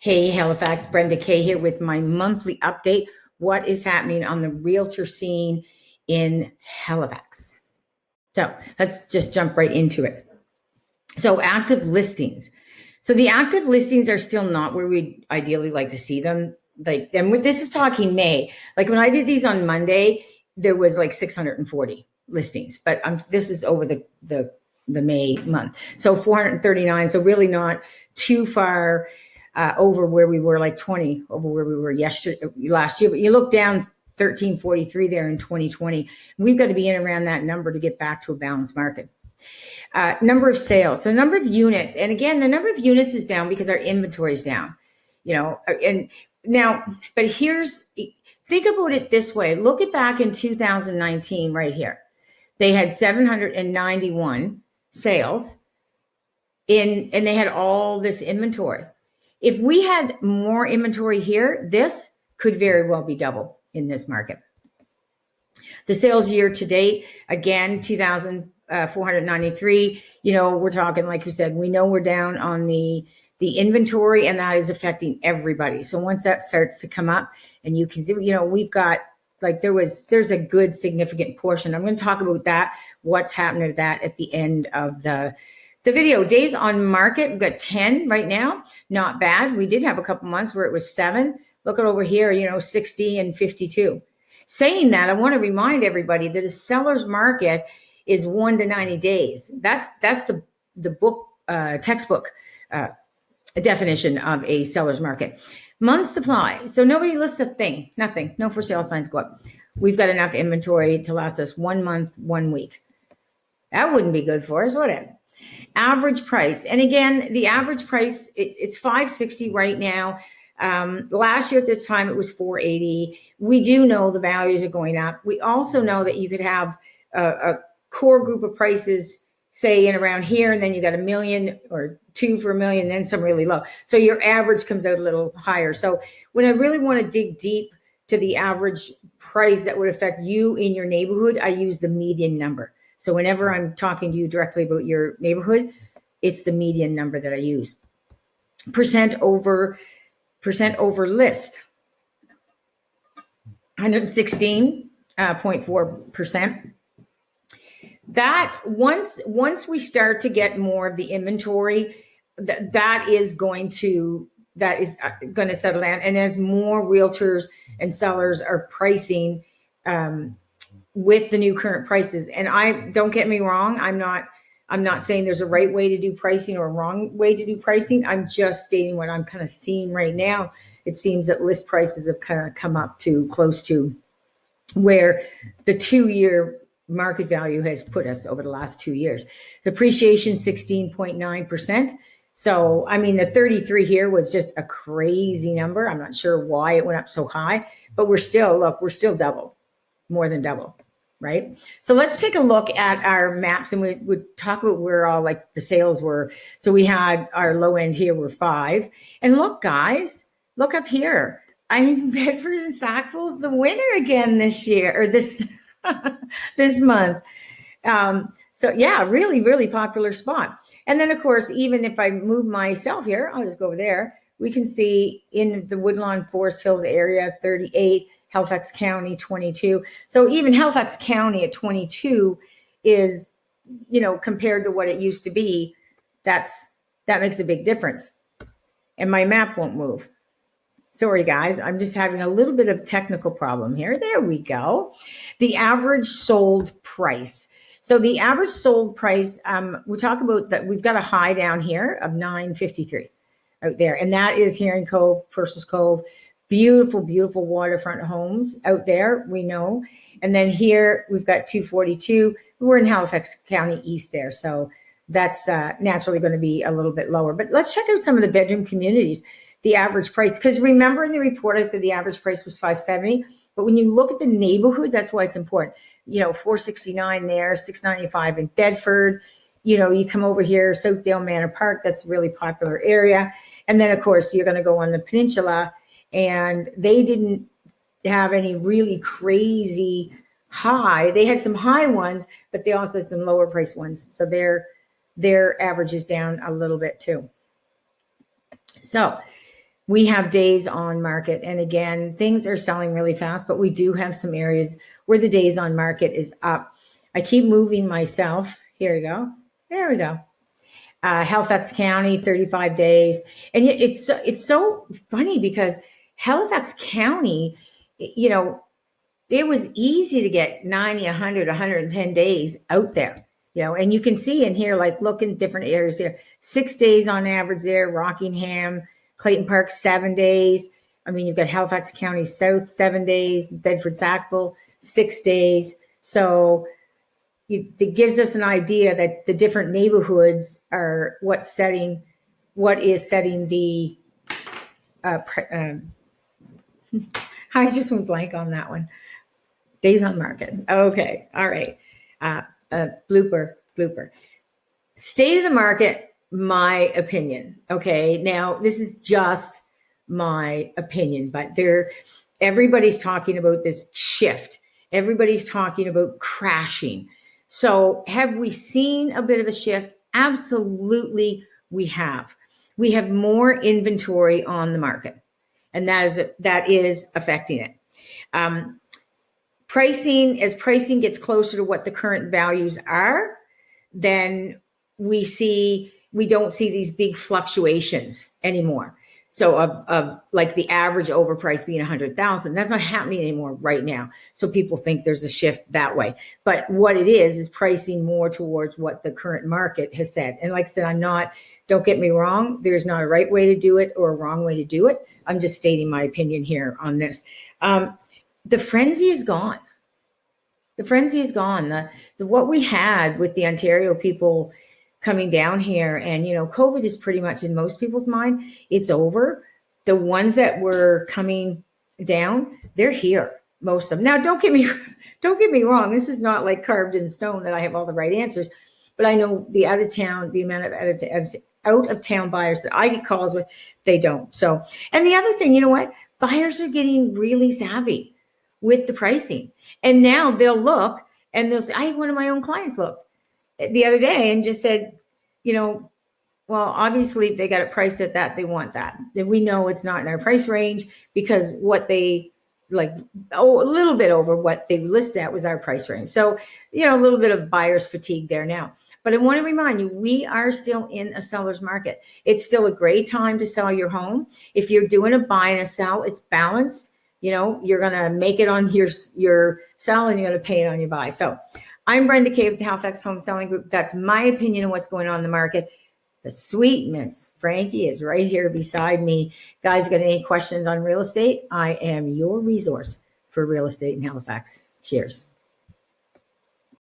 Hey, Halifax, Brenda K here with my monthly update. What is happening on the realtor scene in Halifax? So let's just jump right into it. So active listings. So the active listings are still not where we'd ideally like to see them. And this is talking May. Like when I did these on Monday, there was like 640 listings, but this is over the May month. So 439. So really not too far over where we were, like 20 over where we were last year. But you look down 1343 there in 2020. We've got to be in around that number to get back to a balanced market. Number of sales, so number of units. And again, the number of units is down because our inventory is down, and now, but think about it this way. Look at back in 2019 right here. They had 791 sales and they had all this inventory. If we had more inventory here, this could very well be double in this market. The sales year to date, again, 2,493. We're talking, like you said, we know we're down on the inventory, and that is affecting everybody. So once that starts to come up, and you can see, we've got there's a good significant portion. I'm going to talk about that, what's happening to that at the end of the video. Days on market, we've got 10 right now. Not bad. We did have a couple months where it was 7. Look at over here, 60 and 52. Saying that, I want to remind everybody that a seller's market is 1 to 90 days. That's the book textbook definition of a seller's market. Month supply. So nobody lists a thing, nothing, no for sale signs go up. We've got enough inventory to last us 1 month, 1 week. That wouldn't be good for us, would it? Average price. And again, the average price, it's $560 right now. Last year at this time, it was $480. We do know the values are going up. We also know that you could have a core group of prices, say in around here, and then you got $1 million or 2 for $1 million, and then some really low. So your average comes out a little higher. So when I really want to dig deep to the average price that would affect you in your neighborhood, I use the median number. So whenever I'm talking to you directly about your neighborhood, it's the median number that I use. Percent over list, 116.4%. That once we start to get more of the inventory, that is going to settle down. And as more realtors and sellers are pricing with the new current prices, and I don't get me wrong, I'm not saying there's a right way to do pricing or a wrong way to do pricing. I'm just stating what I'm kind of seeing right now. It seems that list prices have kind of come up to close to where the 2-year market value has put us over the last 2 years. Depreciation 16.9%. So, the 33 here was just a crazy number. I'm not sure why it went up so high, but we're still double, more than double, right? So let's take a look at our maps, and we would talk about where all the sales were. So we had our low end here were 5. And look, guys, look up here. Bedford and Sackville's the winner again this year, or this this month. So yeah, really, really popular spot. And then of course, even if I move myself here, I'll just go over there. We can see in the Woodlawn Forest Hills area, 38, Halifax County, 22. So even Halifax County at 22 is, compared to what it used to be, that makes a big difference. And my map won't move. Sorry, guys, I'm just having a little bit of technical problem here. There we go. The average sold price. So the average sold price, we talk about that. We've got a high down here of 953 out there. And that is here in Cove, Purcell's Cove. Beautiful, beautiful waterfront homes out there, we know. And then here we've got 242. We're in Halifax County East there. So that's naturally going to be a little bit lower. But let's check out some of the bedroom communities. The average price, because remember in the report I said the average price was $570, but when you look at the neighborhoods, that's why it's important. 469 there, 695 in Bedford. You come over here, Southdale Manor Park, that's a really popular area. And then of course you're going to go on the peninsula, and they didn't have any really crazy high. They had some high ones, but they also had some lower price ones. So their average is down a little bit too. So we have days on market. And again, things are selling really fast, but we do have some areas where the days on market is up. I keep moving myself. Here we go. There we go. Halifax County, 35 days. And it's so funny because Halifax County, you know, it was easy to get 90, 100, 110 days out there, you know, and you can see in here, like look in different areas here, 6 days on average there, Rockingham, Clayton Park, 7 days. I mean, you've got Halifax County South, 7 days, Bedford Sackville, 6 days. So it gives us an idea that the different neighborhoods are what is setting the, I just went blank on that one. Days on market. Okay. All right. Blooper. State of the market, my opinion. Okay. Now, this is just my opinion, but everybody's talking about this shift. Everybody's talking about crashing. So have we seen a bit of a shift? Absolutely, we have. We have more inventory on the market, and that is affecting it. As pricing gets closer to what the current values are, then we don't see these big fluctuations anymore. So of like the average overprice being 100,000, that's not happening anymore right now. So people think there's a shift that way. But what it is pricing more towards what the current market has said. And like I said, don't get me wrong, there's not a right way to do it or a wrong way to do it. I'm just stating my opinion here on this. The frenzy is gone. The frenzy is gone. The what we had with the Ontario people coming down here, and COVID is pretty much in most people's mind, it's over. The ones that were coming down, they're here, most of them. Now, don't get me wrong. This is not like carved in stone that I have all the right answers, but I know the amount of out of town buyers that I get calls with, they don't. So, and the other thing, you know what? Buyers are getting really savvy with the pricing. And now they'll look and they'll say, I had one of my own clients looked the other day and just said, well, obviously if they got it priced at that, they want that. Then we know it's not in our price range because what they a little bit over what they listed at was our price range. So, a little bit of buyer's fatigue there now. But I want to remind you, we are still in a seller's market. It's still a great time to sell your home. If you're doing a buy and a sell, it's balanced. You're going to make it on your sell and you're going to pay it on your buy. So I'm Brenda K with the Halifax Home Selling Group. That's my opinion on what's going on in the market. The sweet Miss Frankie is right here beside me. Guys, got any questions on real estate? I am your resource for real estate in Halifax. Cheers.